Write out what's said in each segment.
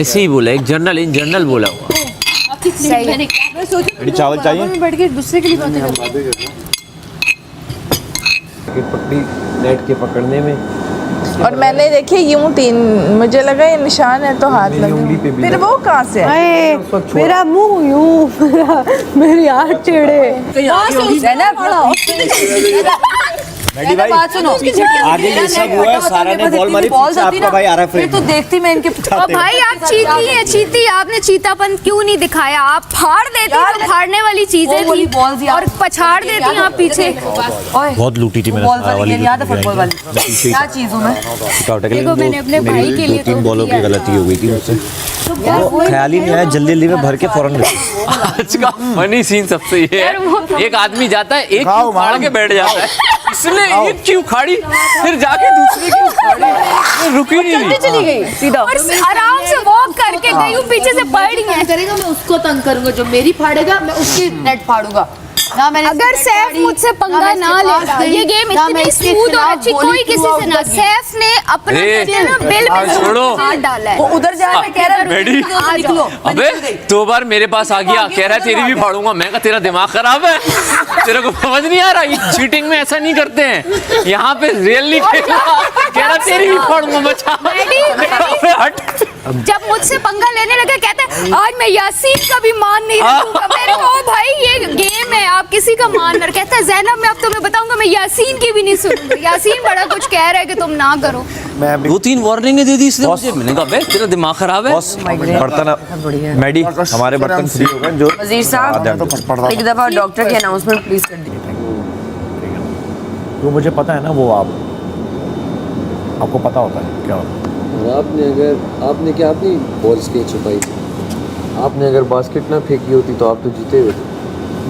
ऐसे ही बोला, एक जर्नल इन जर्नल बोला हुआ। चावल चाहिए? बैठ के दूसरे के लिए बातें कर। पकड़ी नेट के पकड़ने में, और मैंने देखे यूं 3, मुझे लगा ये निशान है तो हाथ लगे, फिर वो कहाँ से है? मेरा मुंह यूं, मेरी आँख टेढ़े। मैडी भाई बात सुनो, आगे ये सब हुआ है, सारा ने बॉल मारी, आपका भाई आ रहा है फिर तो देखती मैं इनके। भाई आप चीती हैं, चीती। आपने चीतापन क्यों नहीं दिखाया? आप फाड़ देती तो फाड़ने वाली चीजें थी और पछाड़ देती आप पीछे। बहुत लूटी थी मैंने फुटबॉल वाली क्या चीज हूँ मैं? देखो मैंने अपने भाई के लिए 2-3 बॉलों की गलती हो गई थी मुझसे, ख्याल ही नहीं आया, जल्दी में भर के फौरन आज का फनी सीन सबसे ये है, एक आदमी जाता है, एक फाड़ के बैठ जाता है, इसने एक की उखाड़ी, फिर जाके दूसरे की उखाड़ी, रुकी नहीं, चली गई सीधा और आराम से वॉक करके गई हूँ, पीछे से पड़ रही है। करेगा मैं उसको तंग करूंगा, जो मेरी फाड़ेगा मैं उसकी नेट फाड़ूंगा ना। मैंने अगर सैफ मुझसे पंगा ना लेता, ये गेम इतनी स्मूथ और अच्छी कोई किसी से ना। सैफ ने अपना बिल में हाथ डाला है, वो उधर जा रहा है, कह रहा है निकलो। अबे 2 बार मेरे पास आ गया, कह रहा है तेरी भी फाड़ूंगा। मैं कहा तेरा दिमाग खराब है, तेरे को समझ नहीं आ रहा, ये चीटिंग में ऐसा नहीं करते हैं, यहाँ पे रियली कह रहा तेरी भी फाड़ूंगा, बचा हट। जब मुझसे पंगा लेने लगे कहते आज मैं यासीन का भी मान नहीं रखूंगा। मैंने कहा भाई ये गेम है, आप किसी का मान न। कहता है जैनब मैं अब तुम्हें बताऊंगा, मैं यासीन की भी नहीं सुनूंगा। यासीन बड़ा कुछ कह रहा है कि तुम ना करो। 2-3 वार्निंग दे दी इसने मुझे। मैंने कहा बे तेरा दिमाग खराब है। बर्तन मैडी हमारे बर्तन फ्री हो गए जो। वजीर साहब एक दफा डॉक्टर की अनाउंसमेंट प्लीज कर दीजिए। वो मुझे पता है ना, वो आपको पता होता है क्या होता है। आपने क्या अपनी बॉल्स की छुपाई थी? आपने अगर बास्केट ना फेंकी होती तो आप तो जीते हुए थे।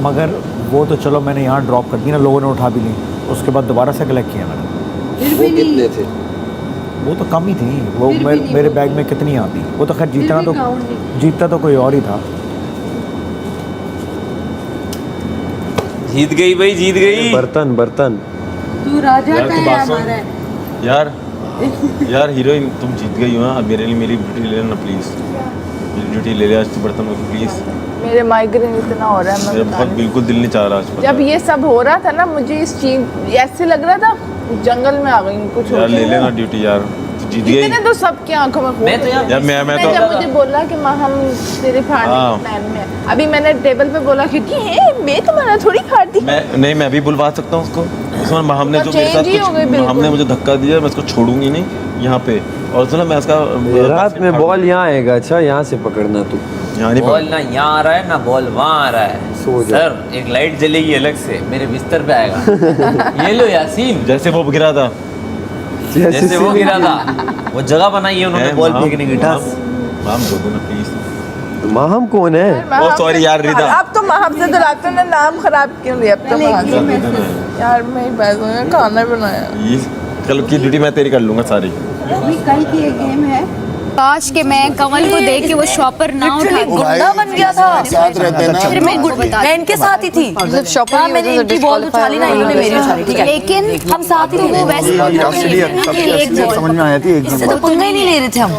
मगर वो तो चलो मैंने यहाँ ड्रॉप कर दी ना, लोगों ने उठा भी ली, उसके बाद दोबारा से कलेक्ट किया मैंने। वो कितने थे? वो तो कम ही थी, वो मेरे बैग में कितनी आती। वो तो खैर जीतता तो कोई और ही था। जीत गई भाई, जीत गई। बर्तन तू राजा का है हमारा। यार हीरोइन तुम जीत गई हो ना, अब मेरे लिए मेरी ड्यूटी ले लेना प्लीज, मेरी ड्यूटी ले ले आज, तो बर्तन में प्लीज। मेरे माइग्रेन इतना हो रहा है, मैं मेरा बहुत बिल्कुल दिल नहीं चाह रहा आज। जब ये सब हो रहा था ना, मुझे इस चीज ऐसे लग रहा था जंगल में आ गई कुछ। यार ले लेना ड्यूटी यार, तू जीत गई। इतने तो सबकी आंखों में खून। मैं तो यार मैं तो जब मुझे बोला कि माँ हम तेरे फाड़ने के प्लान में हैं। अभी मैंने टेबल पे बोला क्योंकि मैं तुम्हारा थोड़ी फाड़ती। मैं भी बुलवा सकता हूँ उसको। उसमें हमने जो मेरे साथ कुछ हमने मुझे धक्का दिया, मैं इसको छोड़ूंगी नहीं यहाँ पे। और सुना मैं इसका रात में बॉल यहाँ आएगा। अच्छा यहाँ से पकड़ना तू, यहाँ नहीं बॉल ना यहाँ आ रहा है ना बॉल वहाँ आ रहा है। सर एक लाइट जलेगी अलग से, मेरे बिस्तर पे आएगा। ये लो यासीन, जैसे वो गिरा था, जैसे वो गिरा था, वो जगह बनाई है उन्होंने बॉल फेंकने की। माम दो ना प्लीज। माहम कौन है? ओ सॉरी यार रिदा। अब तो महम से तो ने नाम खराब क्यों लिया? अब तो यार मैं ही खाना बनाया। चलो की ड्यूटी मैं तेरी कर लूंगा सारी। कल की एक गेम है। काश के मैं कमल को देख के वो शॉपर ना उठाती। गुंडा बन गया था। साथ रहते हैं ना। फिर मैं गुड बता, मैं इनके साथ ही थी। मतलब शॉपर मैंने इनकी बॉल उछाली ना, इन्होंने मेरी उछाली। ठीक है, लेकिन हम साथ ही थे। वो वैसे समझ में आया थी इससे तो पंगा ही नहीं ले रहे थे हम।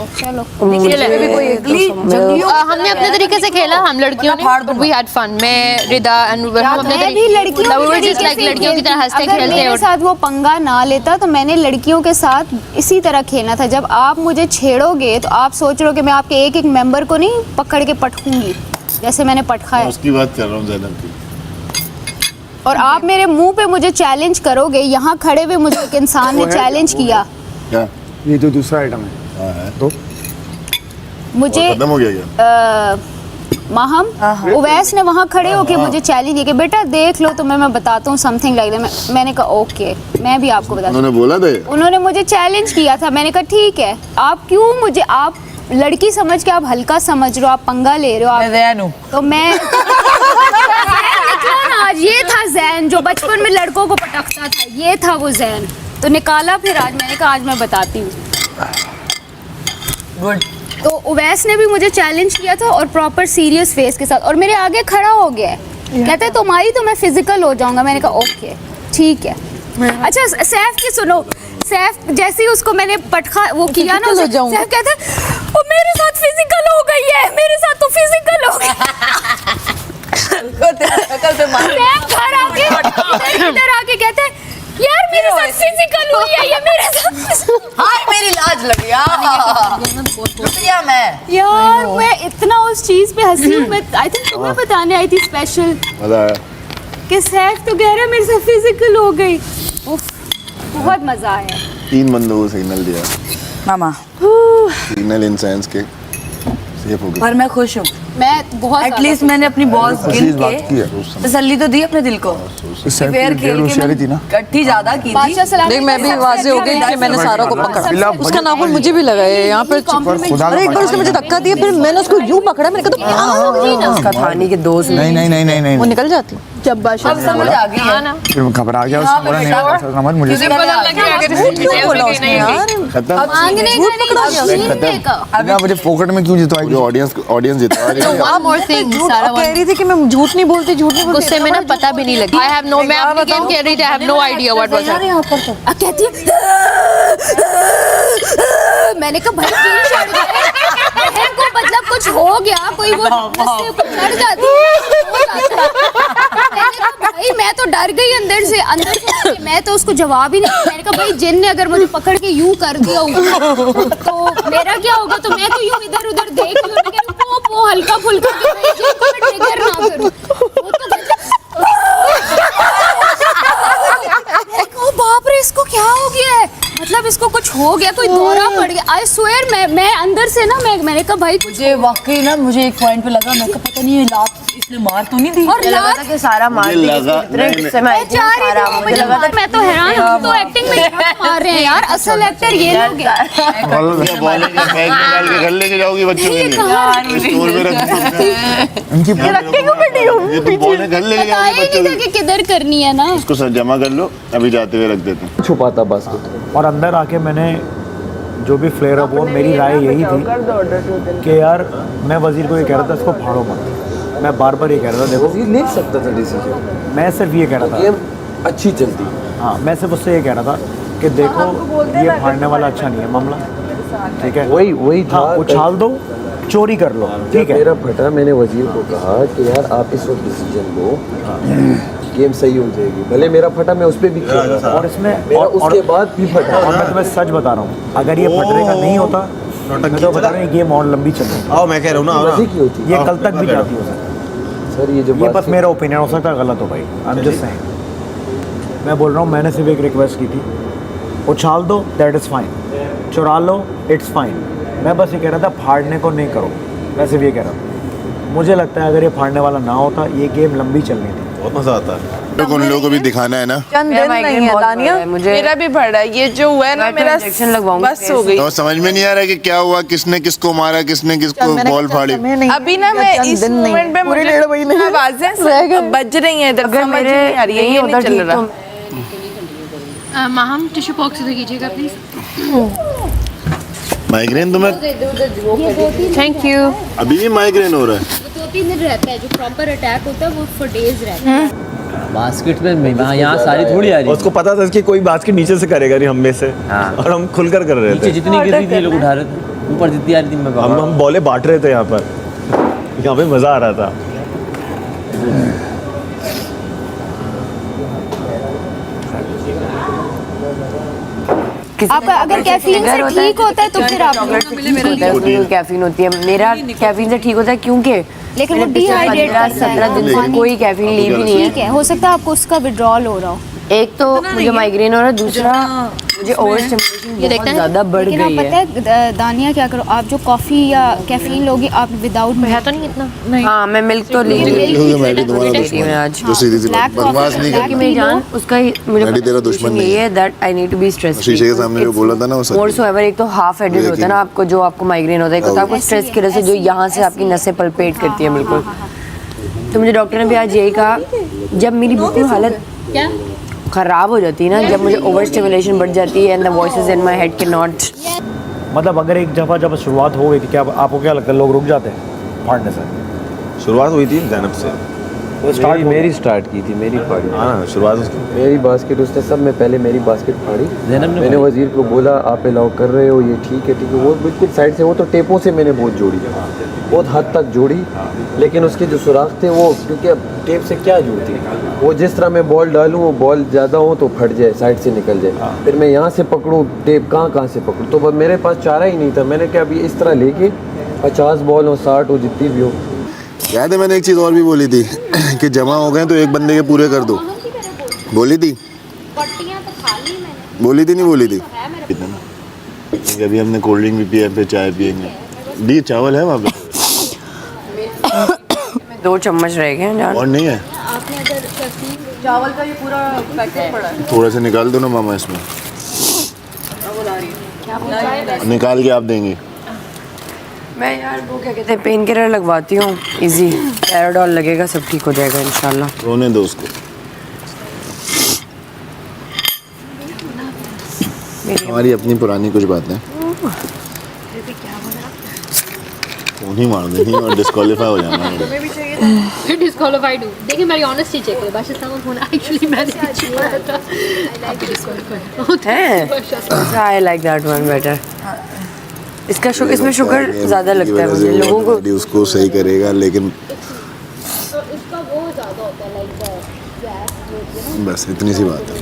हमने अपने तरीके से खेला, हम लड़कियों ने वी हैड फन। मैं रिदा एंड मैं भी लड़कियों की तरह हंसते खेलते। मेरे साथ वो पंगा ना लेता तो मैंने लड़कियों के साथ इसी तरह खेलना था। जब आप मुझे छेड़ोगे तो आप सोच रहे हो कि मैं आपके एक एक मेंबर को नहीं पकड़ के पटकूंगी जैसे मैंने पटका है। उसकी बात कर रहा हूँ ज़ैनब की। और आप मेरे मुंह पे मुझे चैलेंज करोगे। यहाँ खड़े हुए मुझे एक इंसान ने चैलेंज किया। क्या? ये तो दूसरा आइटम है। तो मुझे खत्म हो गया क्या? माहम उवैस ने वहाँ खड़े होके मुझे चैलेंज किया कि बेटा देख लो तुम्हें मैं बताता हूँ समथिंग लाइक दैट। मैंने कहा ओके मैं भी आपको बताता हूँ। उन्होंने बोला था? उन्होंने मुझे चैलेंज किया था। मैंने कहा ठीक है, आप क्यों मुझे, आप लड़की समझ के आप हल्का समझ रहे हो, आप पंगा ले रहे हो। आप तो मैं निकला ना आज, ये था जैन जो बचपन में लड़कों को पटकता था, ये था वो जैन। तो निकाला फिर आज मैंने कहा आज मैं बताती हूँ। गुड। तो उवैस ने भी मुझे चैलेंज किया था और प्रॉपर सीरियस फेस के साथ, और मेरे आगे खड़ा हो गया है। कहते हैं तुम्हारी तो मैं फिजिकल हो जाऊंगा। मैंने कहा ओके ठीक है। अच्छा सैफ की सुनो, सैफ जैसे ही उसको मैंने पटखा वो किया ना, सैफ कहता है वो मेरे साथ फिजिकल दिया मैं। यार मैं इतना उस चीज पे हंसी हूँ। मैं आई थिंक तुम्हें बताने आई थी स्पेशल मजा आया। कि सैफ तो कह रहा है मेरे से फिजिकल हो गई। उफ, बहुत मजा आया। 3 बंदों को सिग्नल दिया, मामा सिग्नल इन सेंस के सेफ हो गए। पर मैं खुश हूँ। मैं बहुत एटलीस्ट मैंने अपनी बॉल्स खुशी गिन इस बात की है। के तसल्ली तो दी अपने दिल को। फेयर खेल के होशियारी थी ना। कट्ठी ज्यादा की थी। बादशाह सलाम देख मैं भी वाजे हो गई कि मैंने सारा को पकड़ा। उसका नाखून मुझे भी लगा है यहाँ पर। अरे एक बार उसने मुझे धक्का दिया, फिर मैंने उसको यूं पकड़ा, मैंने कहा तो क्या होगी ना। उसका थानी के दोस्त नहीं वो निकल जाती। जब बादशाह अब समझ आ गई है। फिर मैं घबरा गया, उसको बोला नहीं समझ मुझे क्यों बोला उसने यार? खत्म। मांगने का नहीं, छीनने का। अब मुझे फोकट में क्यों जितवाई? जो ऑडियंस जितवा रही है। One more thing, सारा कह रही थी कि मैं झूठ नहीं बोलती, झूठ नहीं बोलती। गुस्से में ना पता भी नहीं लगी। I have no, मैं अपनी गेम खेल रही थी, I have no idea what was happening. कहती है मैंने कहा भाई क्यों चढ़ गए? बहन को मतलब कुछ हो गया, कोई वो गुस्से को चढ़ जाती है। मैंने कहा भाई मैं तो डर गई अंदर से मैं तो उसको जवाब ही नहीं। मैंने कहा भाई जिन ने अगर मुझे पकड़ के यूं कर दिया होगा तो मेरा क्या होगा? तो मैं तो यूं इधर उधर देख लूं, वो हल्का फुल्का ट्रिगर ना करूं। वो तो बाप रे इसको क्या हो गया है? मतलब इसको कुछ हो गया, कोई दौरा पड़ गया। आई स्वेयर मैं अंदर से ना मैंने कहा भाई मुझे वाकई ना मुझे एक पॉइंट पे लगा, मैं कहा पता नहीं ये लात इसने मार तो नहीं दी। और लात कि सारा मार दी। मैं तो हैरान हूँ, तो एक्टिंग में क्या मार रहे हैं यार? असल एक्टर ये लोग हैं। बॉल के बैग में डाल के घर लेके जाओगी बच्चों के लिए, स्टोर में रख दो। इनकी ये तो बॉल घर लेके पता जाओगी ही बच्चों नहीं था के कि किधर करनी है ना। इसको सर जमा कर लो, अभी जाते हुए रख देते हैं। छुपाता बास्केट। और अंदर आके मैंने जो भी फ्लेयर अप हुआ, मेरी राय यही थी कि यार मैं वजीर को ये कह रहा था इसको फाड़ो मत। मैं बार बार ये कह रहा था देखो वजीर ले सकता था डिसीजन। मैं सिर्फ ये कह रहा था गेम अच्छी चलती। हाँ मैं सिर्फ उससे ये कह रहा था कि देखो ये फाड़ने वाला अच्छा नहीं है मामला, ठीक है? वही था। हाँ उछाल दो, चोरी कर लो, ठीक है? मेरा फटा, मैंने वजीर को कहा कि यार आप इस वक्त डिसीजन लो, गेम सही हो जाएगी। भले मेरा फटा, मैं उस पर भी खेल रहा था और इसमें मेरा उसके बाद भी फटा। और मैं तुम्हें सच बता रहा हूँ, अगर ये फटने का नहीं होता मैं तो बता रहा हूँ गेम और लंबी चलती। आओ मैं कह रहा हूँ ना, मजे की होती ये कल तक भी जाती हो सकती। सर ये जो ये बस मेरा ओपिनियन हो सकता है, गलत हो भाई। I am just saying. मैं बोल रहा हूँ मैंने सिर्फ एक रिक्वेस्ट की थी, उछाल दो दैट इज़ फाइन, चुरा लो इट्स फाइन। मैं बस ये कह रहा था फाड़ने को नहीं करो, मैं सिर्फ ये कह रहा था। मुझे लगता है अगर ये फाड़ने वाला ना होता ये गेम लंबी चलनी थी। बहुत मजा आता है। उन लोगों को भी दिखाना है ना। चंद दिन नहीं है दानिया। मेरा भी बढ़ा है, ये जो हुआ है ना मेरा बस हो गई। तो समझ में नहीं आ रहा कि क्या हुआ, किसने किसको मारा, किसने किसको बॉल फाड़ी। अभी ना मैं इस मोमेंट पे मुझे आवाजें बज रही हैं इधर, समझ नहीं आ रही है, ये नहीं चल रहा। माहम टिश्यू बॉक्स इधर कीजिएगा प्लीज। माइग्रेन तुम्हें? Thank you. अभी भी माइग्रेन हो रहा है? 2-3 दिन रहता है, जो प्रॉपर अटैक होता है वो फॉर डेज रहता है। बास्केट में यहाँ सारी थोड़ी आ रही उसको पता था कि कोई बास्केट नीचे से करेगा नहीं, हम में से। और हम खुलकर कर रहे थे। जितनी गिर रही थी लोग उठा रहे थे, ऊपर जितनी आ रही थी मैं हम बॉले बांट रहे थे यहाँ पर। यहाँ पे मजा आ रहा था। आपका अगर कैफीन से ठीक होता है तो फिर आप कैफीन होती है, मेरा कैफीन से ठीक होता है क्योंकि लेकिन वो डिहाइड्रेट करता है। 17 दिन से कोई कैफीन ली भी नहीं ठीक है, हो सकता है आपको उसका विड्रॉल हो रहा हो। एक तो मुझे माइग्रेन हो रहा है, दूसरा मुझे ओवर स्टिमुलेशन बहुत ज़्यादा बढ़ लेकिन आप गई पता है दानिया क्या करो, आप जो कॉफी या कैफीन लोगी आप विदाउट है तो नहीं इतना। हाँ मैं मिल्क तो ले रही हूँ आज। जो सीधी सी बात, बकवास नहीं कि करनी। मेरी जान उसका मुझे मैडी तेरा दुश्मन नहीं ये है that I need to be stress. शीशे के सामने जो बोला था ना वो सच है। मोरसोएवर एक तो हाफ हेडेड होता है ना आपको, जो आपको माइग्रेन होता है, एक होता है आपको स्ट्रेस की वजह से जो यहाँ से आपकी नसें पल्पेट करती है बिल्कुल। तो मुझे डॉक्टर ने भी आज यही कहा, जब मेरी बिल्कुल हालत खराब हो जाती है ना, जब मुझे ओवर स्टिमुलेशन बढ़ जाती है and the voices in my head can not. मतलब अगर एक दफ़ा जब शुरुआत हो गई थी, क्या आपको क्या लगता है लोग रुक जाते हैं फाड़ने से? शुरुआत हुई थी जैनब से, वो स्टार्ट मेरी स्टार्ट की थी, मेरी फाड़ी। हाँ शुरुआत उसकी। मेरी बास्केट उसने सब में पहले मेरी बास्केट फाड़ी। जैनब ने मैंने वजीर को बोला आप अलाउ कर रहे हो, ये ठीक है वो बिल्कुल साइड से, वो तो टेपों से मैंने बहुत जोड़ी, बहुत हद तक जोड़ी, लेकिन उसके जो सुराख थे वो, क्योंकि अब टेप से क्या जुड़ती, वो जिस तरह मैं बॉल डालूँ वो बॉल ज़्यादा हो तो फट जाए, साइड से निकल जाए, फिर मैं यहाँ से पकड़ूँ टेप कहाँ से पकड़ूँ, तो बस मेरे पास चारा ही नहीं था। मैंने कहा अभी इस तरह लेके 50 बॉल हो 60 हो जितनी भी हो। याद है मैंने एक चीज़ और भी बोली थी कि जमा हो गए तो एक बंदे के पूरे कर दो, बोली थी नहीं बोली थी कितना ना, क्योंकि अभी हमने कोल्ड ड्रिंक भी पिया, फिर चाय पियेंगे। दी चावल है वहाँ पे? 2 चम्मच रह गए जान। और नहीं है? चावल का ये पूरा पैकेट पड़ा है। थोड़ा सा निकाल दो ना मामा इसमें, निकाल के आप देंगे। मैं यार वो क्या कहते हैं पेन किलर लगवाती हूँ, इजी पैराडॉल लगेगा, सब ठीक हो जाएगा इंशाल्लाह। रोने दो उसको, हमारी अपनी पुरानी कुछ बातें फोन ही मार देनी और डिस्क्वालीफाई हो जाना है। डिस्क्वालीफाइड हूँ। देखिए मेरी ऑनेस्टी चेक करो, बादशाह साहब फोन एक्चुअली मैंने छुपाया था। आप भी डिस्क्वालीफाइड है। I like that one better. इसका इसमें शुगर ज़्यादा लगता है मुझे, लोगों को उसको सही करेगा, लेकिन इसका वो ज़्यादा होता है लाइक बस इतनी सी बात है।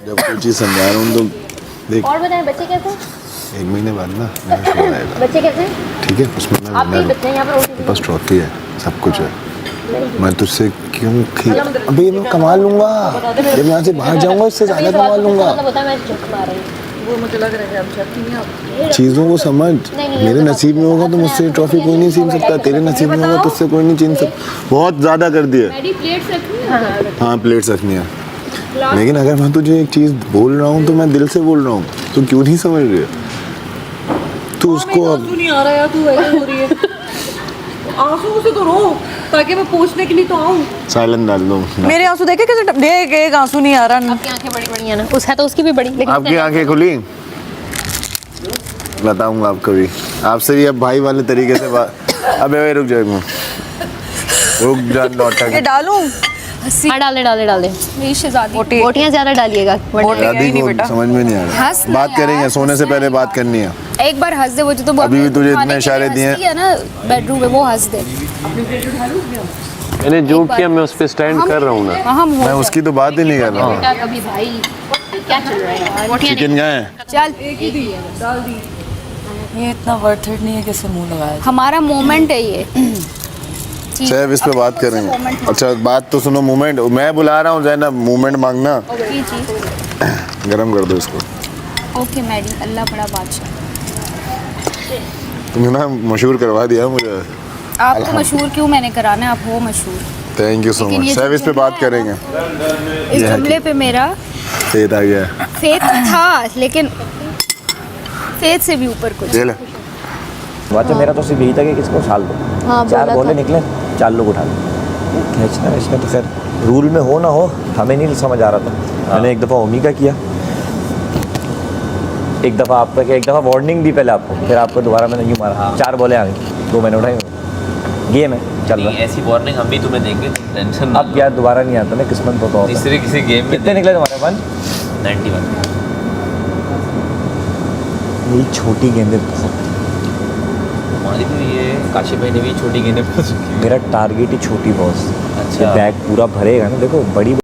जब कोई चीज़ समझा रहा हूँ तो देख। और बताएं बच्चे कैसे? 1 महीने बाद ना मेरा शो आएगा, बच्चे कैसे? ठीक है? उसमें मैं बस ट्रॉफी है, सब कुछ है। मैं तुझसे क्यों अभी मैं कमा लूँगा, जब यहाँ से बाहर जाऊँगा उससे ज़्यादा कमा लूँगा। वो मुझे लग रहा है आप चाहती हैं आप चीज़ों को समझ, मेरे नसीब में होगा तो मुझसे ट्रॉफी कोई नहीं छीन सकता, तेरे नसीब में होगा तुझसे कोई नहीं छीन सकता। बहुत ज़्यादा कर दिया। हाँ प्लेट्स रखनी है, लेकिन अगर मैं तुझे एक चीज़ बोल रहा हूँ तो मैं दिल से बोल रहा हूँ, तो क्यों नहीं समझ रही है तू उसको? अब नहीं आ रहा यार, तू ऐसे हो रही है। आंसू से तो रो, ताकि मैं पूछने के लिए तो आऊँ। साइलेंट डाल दो। मेरे आंसू देखे कैसे देख, एक आंसू नहीं आ रहा। आपकी आंखें बड़ी बड़ी है ना, उस है तो उसकी भी बड़ी, लेकिन आपकी आंखें खुली, बताऊंगा आपको भी, आपसे भी अब भाई वाले तरीके से बात। अबे रुक जाए, रुक जा लौटा के डालूं। हाँ डाल दे मेरी शहजादी बोटियाँ ज़्यादा डालिएगा। शादी को समझ में नहीं आ रहा। हंस बात करेंगे, सोने से पहले बात करनी है। एक बार हंस दे, वो जो तो अभी भी तुझे इतने इशारे दिए है ना बेडरूम में, वो हंस दे। मैंने जो किया मैं उस पर स्टैंड कर रहा हूँ ना। मैं उसकी तो बात ही नहीं कर रहा हूँ। कभी भाई क्या चल रहा है? बोटियाँ चिकन क्या है? चल डाल दी। ये इतना वर्थ इट नहीं है कि इसे मुंह लगाया। हमारा मोमेंट है ये। सैफ इस पे बात करेंगे। अच्छा बात तो सुनो, मूवमेंट मैं बुला रहा हूँ जैनब, मूवमेंट मांगना। जी जी गरम कर दो इसको। ओके मैडी, अल्लाह बड़ा बादशाह। तुमने ना मशहूर करवा दिया मुझे। आपको मशहूर क्यों मैंने कराना है, आप हो मशहूर। थैंक यू सो लेकिन मच। ये सैफ इस पे बात करेंगे। इस जुमले पे मेरा फेथ आ गया। फेथ था, लेकिन फेथ से भी ऊपर कुछ। ले ले। बात मेरा तो सिर्फ यही था कि किसको उछाल दो। हाँ, 4 बॉलें निकले, 4 लोग उठा लो। खींचना इसमें तो खैर रूल में हो ना हो, हमें नहीं समझ आ रहा था। मैंने एक दफ़ा ओमी का किया, एक दफ़ा आपका किया, एक दफ़ा वार्निंग दी पहले आपको, फिर आपको दोबारा मैंने यूँ मारा। 4 बॉलें आ गई, 2 मैंने उठाई। गेम है, चल रहा है। ऐसी वार्निंग हम भी तुम्हें देंगे, टेंशन ना अब यार दोबारा नहीं आता ना, किस्मत तो होता है। तीसरे किसी गेम में कितने निकले तुम्हारे 91। यही छोटी गेंदें बहुत, हमारी तो ये काशिफ भाई ने भी छोटी गेंदें। मेरा टारगेट ही छोटी बॉस। अच्छा। बैग पूरा भरेगा ना, देखो बड़ी